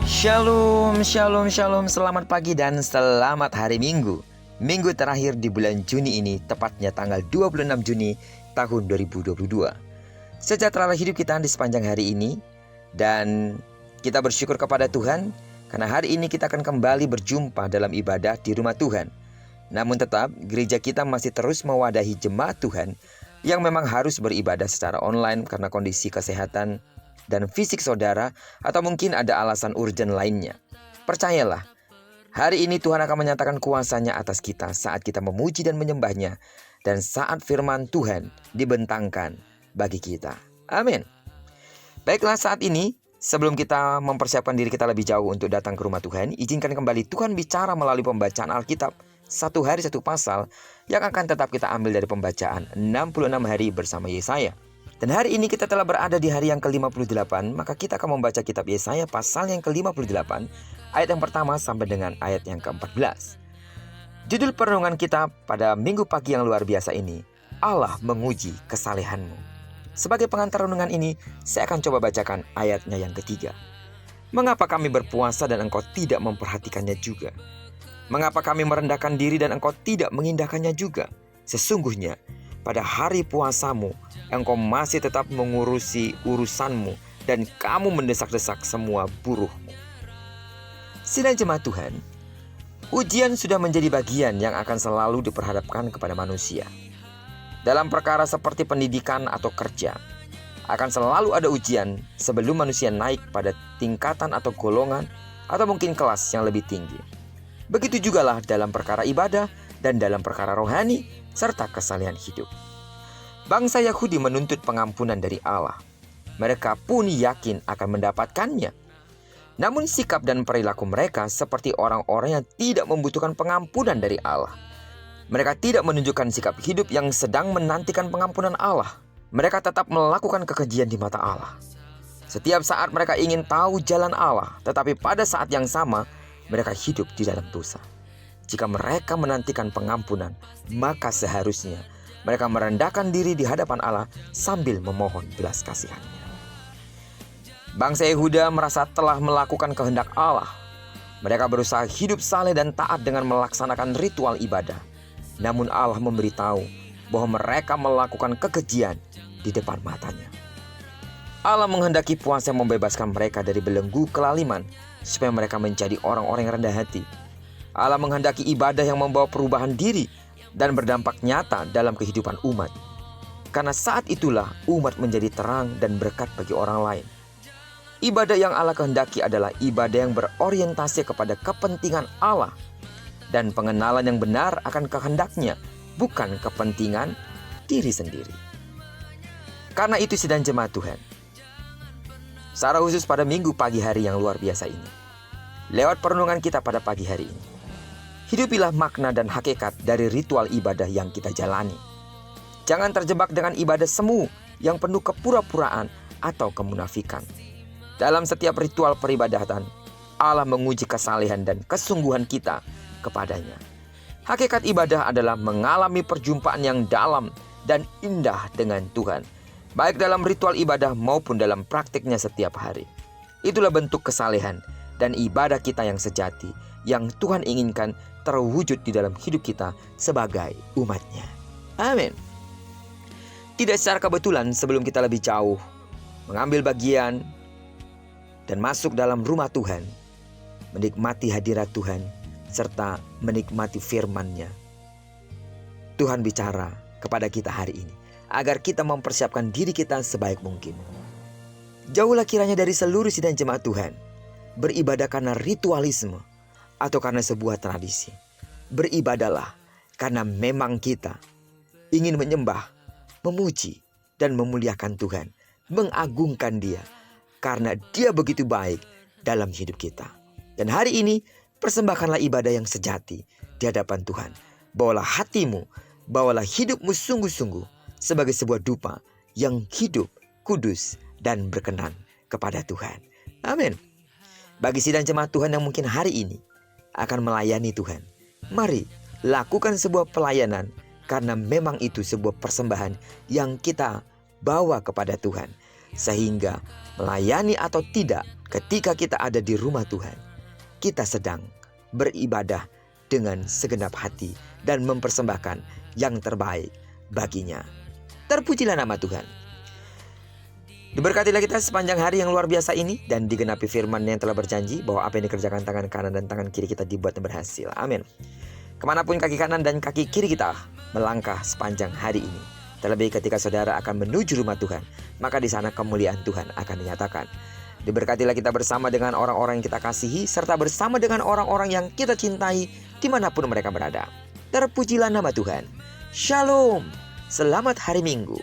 Shalom, shalom, shalom. Selamat pagi dan selamat hari Minggu. Minggu terakhir di bulan Juni ini, tepatnya tanggal 26 Juni tahun 2022. Sejahteralah hidup kita di sepanjang hari ini. Dan kita bersyukur kepada Tuhan karena hari ini kita akan kembali berjumpa dalam ibadah di rumah Tuhan. Namun tetap, gereja kita masih terus mewadahi jemaat Tuhan yang memang harus beribadah secara online karena kondisi kesehatan dan fisik saudara, atau mungkin ada alasan urgen lainnya. Percayalah, hari ini Tuhan akan menyatakan kuasa-Nya atas kita saat kita memuji dan menyembah-Nya, dan saat firman Tuhan dibentangkan bagi kita. Amin. Baiklah, saat ini sebelum kita mempersiapkan diri kita lebih jauh untuk datang ke rumah Tuhan, izinkan kembali Tuhan bicara melalui pembacaan Alkitab satu hari satu pasal yang akan tetap kita ambil dari pembacaan 66 hari bersama Yesaya. Dan hari ini kita telah berada di hari yang ke-58, maka kita akan membaca kitab Yesaya pasal yang ke-58, ayat yang pertama sampai dengan ayat yang ke-14. Judul perenungan kita pada minggu pagi yang luar biasa ini, Allah menguji kesalehanmu. Sebagai pengantar renungan ini, saya akan coba bacakan ayatnya yang ketiga. Mengapa kami berpuasa dan engkau tidak memperhatikannya juga? Mengapa kami merendahkan diri dan engkau tidak mengindahkannya juga? Sesungguhnya, pada hari puasamu, engkau masih tetap mengurusi urusanmu dan kamu mendesak-desak semua buruhmu. Sidang jemaat Tuhan, ujian sudah menjadi bagian yang akan selalu diperhadapkan kepada manusia. Dalam perkara seperti pendidikan atau kerja, akan selalu ada ujian sebelum manusia naik pada tingkatan atau golongan atau mungkin kelas yang lebih tinggi. Begitu jugalah dalam perkara ibadah dan dalam perkara rohani serta kesalehan hidup. Bangsa Yahudi menuntut pengampunan dari Allah. Mereka pun yakin akan mendapatkannya. Namun sikap dan perilaku mereka seperti orang-orang yang tidak membutuhkan pengampunan dari Allah. Mereka tidak menunjukkan sikap hidup yang sedang menantikan pengampunan Allah. Mereka tetap melakukan kekejian di mata Allah. Setiap saat mereka ingin tahu jalan Allah, tetapi pada saat yang sama mereka hidup di dalam dosa. Jika mereka menantikan pengampunan, maka seharusnya mereka merendahkan diri di hadapan Allah sambil memohon belas kasihan-Nya. Bangsa Yehuda merasa telah melakukan kehendak Allah. Mereka berusaha hidup saleh dan taat dengan melaksanakan ritual ibadah. Namun Allah memberitahu bahwa mereka melakukan kekejian di depan matanya. Allah menghendaki puasa membebaskan mereka dari belenggu kelaliman supaya mereka menjadi orang-orang yang rendah hati. Allah menghendaki ibadah yang membawa perubahan diri dan berdampak nyata dalam kehidupan umat. Karena saat itulah umat menjadi terang dan berkat bagi orang lain. Ibadah yang Allah kehendaki adalah ibadah yang berorientasi kepada kepentingan Allah dan pengenalan yang benar akan kehendaknya, bukan kepentingan diri sendiri. Karena itu sidang jemaat Tuhan, secara khusus pada minggu pagi hari yang luar biasa ini, lewat perenungan kita pada pagi hari ini, hidupilah makna dan hakikat dari ritual ibadah yang kita jalani. Jangan terjebak dengan ibadah semu yang penuh kepura-puraan atau kemunafikan. Dalam setiap ritual peribadatan, Allah menguji kesalehan dan kesungguhan kita kepadanya. Hakikat ibadah adalah mengalami perjumpaan yang dalam dan indah dengan Tuhan, baik dalam ritual ibadah maupun dalam praktiknya setiap hari. Itulah bentuk kesalehan dan ibadah kita yang sejati, yang Tuhan inginkan terwujud di dalam hidup kita sebagai umat-Nya. Amin. Tidak secara kebetulan sebelum kita lebih jauh mengambil bagian dan masuk dalam rumah Tuhan, menikmati hadirat Tuhan, serta menikmati firman-Nya, Tuhan bicara kepada kita hari ini, agar kita mempersiapkan diri kita sebaik mungkin. Jauhlah kiranya dari seluruh sidang jemaat Tuhan beribadah karena ritualisme atau karena sebuah tradisi. Beribadahlah karena memang kita ingin menyembah, memuji, dan memuliakan Tuhan, mengagungkan Dia, karena Dia begitu baik dalam hidup kita. Dan hari ini, persembahkanlah ibadah yang sejati di hadapan Tuhan. Bawalah hatimu, bawalah hidupmu sungguh-sungguh sebagai sebuah dupa yang hidup, kudus, dan berkenan kepada Tuhan. Amin. Bagi sidang jemaat Tuhan yang mungkin hari ini akan melayani Tuhan, mari lakukan sebuah pelayanan karena memang itu sebuah persembahan yang kita bawa kepada Tuhan. Sehingga melayani atau tidak, ketika kita ada di rumah Tuhan, kita sedang beribadah dengan segenap hati dan mempersembahkan yang terbaik baginya. Terpujilah nama Tuhan. Diberkatilah kita sepanjang hari yang luar biasa ini, dan digenapi firman yang telah berjanji bahwa apa yang dikerjakan tangan kanan dan tangan kiri kita dibuat berhasil. Amin. Kemanapun kaki kanan dan kaki kiri kita melangkah sepanjang hari ini, terlebih ketika saudara akan menuju rumah Tuhan, maka di sana kemuliaan Tuhan akan dinyatakan. Diberkatilah kita bersama dengan orang-orang yang kita kasihi, serta bersama dengan orang-orang yang kita cintai dimanapun mereka berada. Terpujilah nama Tuhan. Shalom. Selamat hari Minggu.